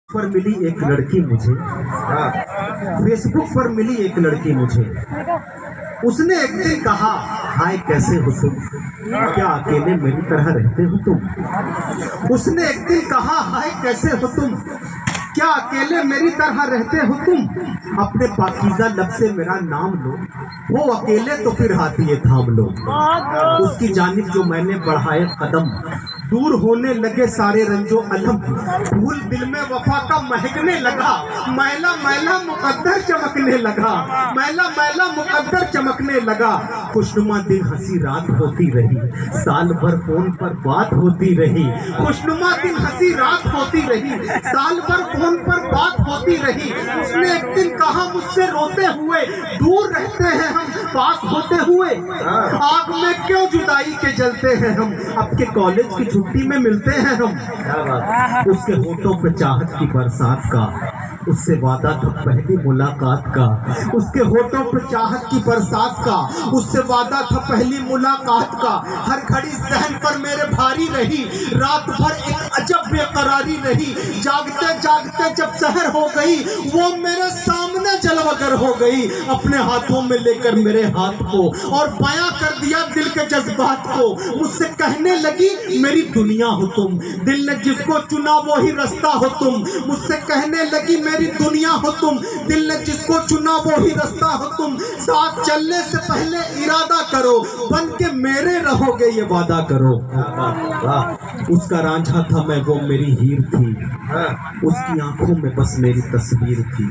पर मिली एक लड़की मुझे, फेसबुक पर मिली एक लड़की मुझे। उसने एक दिन कहा, हाय कैसे हो तुम, क्या अकेले मेरी तरह रहते हो तुम। उसने एक दिन कहा, हाय कैसे हो तुम, क्या अकेले मेरी तरह रहते हो तुम। अपने पाकीज़ा लब से मेरा नाम लो, वो अकेले तो फिर हाथ ये थाम लो। उसकी जानिब जो मैंने बढ़ाए कदम, दूर होने लगे सारे रंजो अलम। फूल दिल में वफा का महकने लगा, मैला मैला मुकद्दर चमकने लगा, मैला मैला मुकद्दर चमकने लगा। खुशनुमा दिन हंसी रात होती रही, साल भर फोन पर बात होती रही। खुशनुमा दिन हंसी रात होती रही, साल भर फोन पर बात होती रही। उसने एक दिन कहा मुझसे रोते हुए, दूर रहते हैं हम पास होते हुए, आग में क्यों जुदाई के जलते हैं हम, अब के कॉलेज की छुट्टी में मिलते हैं हम। उसके होठों पे चाहत की बरसात का, उससे वादा था पहली मुलाकात का। उसके होठों पे चाहत की बरसात का, उससे वादा था पहली मुलाकात का। हर घड़ी सहन पर मेरे भारी रही, रात भर एक अजब बेकरारी रही। जागते जागते जब सहर हो गई, वो मेरे सामने जलवगर हो गई। अपने हाथों में लेकर मेरे हाथ को और बयां कर दिया दिल के जज्बात को। मुझसे कहने लगी मेरी दुनिया हो तुम, दिल ने जिसको चुना वो ही रास्ता हो तुम। मुझसे कहने लगी मेरी दुनिया हो तुम, दिल ने जिसको चुना वो ही रास्ता हो तुम। साथ चलने से पहले इरादा करो, बन के मेरे रहोगे ये वादा करो। उसका रांझा था मैं, वो मेरी हीर थी, उसकी आंखों में बस मेरी तस्वीर थी।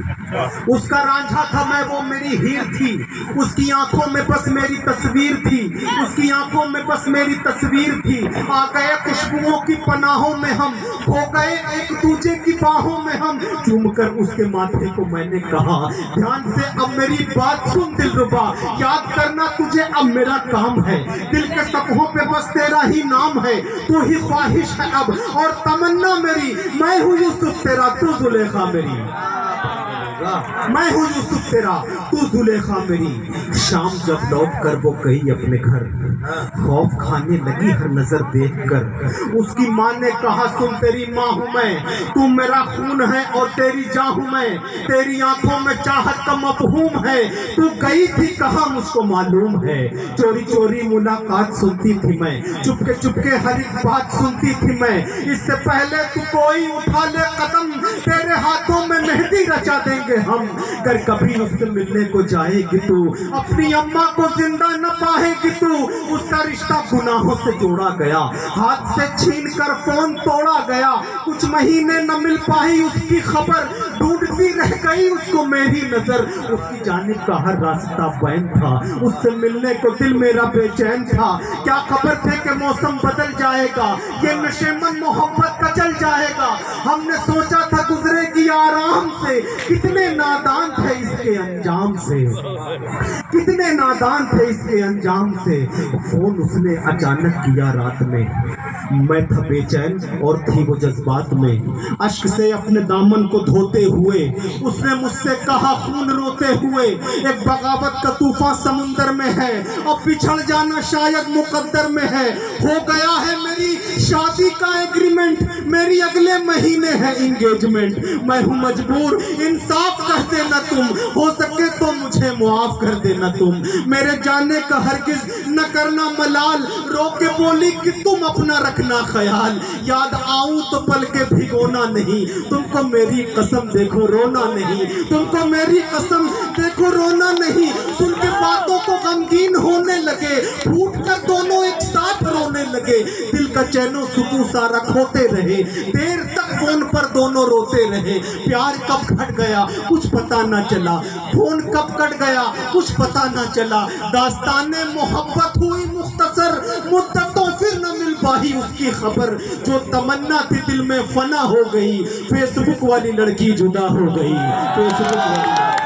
उसका रांझा था मैं, वो मेरी हीर थी, उसकी आंखों में बस मेरी तस्वीर थी। उसकी आंखों में बस मेरी तस्वीर थी। आ गए खुशबुओं की पनाहों में हम, हो गए एक दूजे की बाहों में हम। चूम कर उसके माथे को मैंने कहा, ध्यान से अब मेरी बात सुन दिलरुबा, याद करना तुझे अब मेरा काम है। दिल के सपनों पे बस तेरा ही नाम है, तू ही ख्वाहिश है अब और तमन्ना मेरी। मैं हूँ यूसुफ तेरा, तू जुलेखा मेरी। मैं हूँ यूसुफ तेरा, तू जुलेखा मेरी। शाम जब लौट कर वो गई अपने घर, खौफ खाने लगी हर नजर देखकर। उसकी माँ ने कहा, सुन तेरी माँ हूँ मैं, तू मेरा खून है और तेरी जान हूँ मैं। तेरी आंखों में चाहत का मफहूम है, तू गई थी कहाँ मुझको मालूम है। चोरी चोरी मुलाकात सुनती थी मैं, चुपके चुपके हर एक बात सुनती थी मैं। इससे पहले तू कोई उठा ले कदम, तेरे हाथों में मेहंदी रचा देंगे हम। अगर कभी उससे मिलने को जाएगी तू, अपनी अम्मा को जिंदा न पाएगी तू। उसका रिश्ता गुनाहों से जोड़ा गया, हाथ से छीन कर फोन तोड़ा गया। कुछ महीने न मिल पाई उसकी खबर, ढूंढती रह गई उसको मेरी नजर। उसकी जानिब का हर रास्ता बैन था, उससे मिलने को दिल मेरा बेचैन था। क्या खबर थे कि मौसम बदल जाएगा, ये नशेमन मोहब्बत का चल जाएगा। हमने सोचा था गुजरेगी आराम से, कितने नादान थे इसके अंजाम से, कितने नादान थे इसके अंजाम से। फोन उसने अचानक किया रात में, मैं था बेचैन और थी वो जज्बात में। अश्क से अपने दामन को धोते हुए उसने मुझसे कहा खून रोते हुए, एक बगावत का तूफान समुंदर में है, अब पिछड़ जाना शायद मुकद्दर में है। हो गया है मेरी शादी का एग्रीमेंट, मेरी अगले महीने है इंगेजमेंट। मैं हूँ मजबूर, इंसाफ कर देना तुम, हो सके तो मुझे मुआफ कर देना तुम। मेरे जाने का हरगिज न करना मलाल, रो के बोली कि तुम अपना रखना ख्याल। याद आऊं तो पल के भिगोना नहीं, तुमको मेरी कसम देखो रोना नहीं, तुमको मेरी कसम देखो रोना नहीं। सुन के बातों को गमगीन होने लगे, फूट कर दोनों एक साथ रोने लगे। दिल का चैनो सुकून सारा खोते रहे, देर तक फोन पर दोनों रोते रहे। प्यार कब घट गया कुछ पता ना चला, फोन कब कट गया कुछ पता ना चला। दास्ताने मोहब्बत हुई मुख्तसर, मुद्दतों फिर न मिल पाई उसकी खबर। जो तमन्ना थी दिल में फना हो गई, फेसबुक वाली लड़की जुदा हो गई, फेसबुक वाली।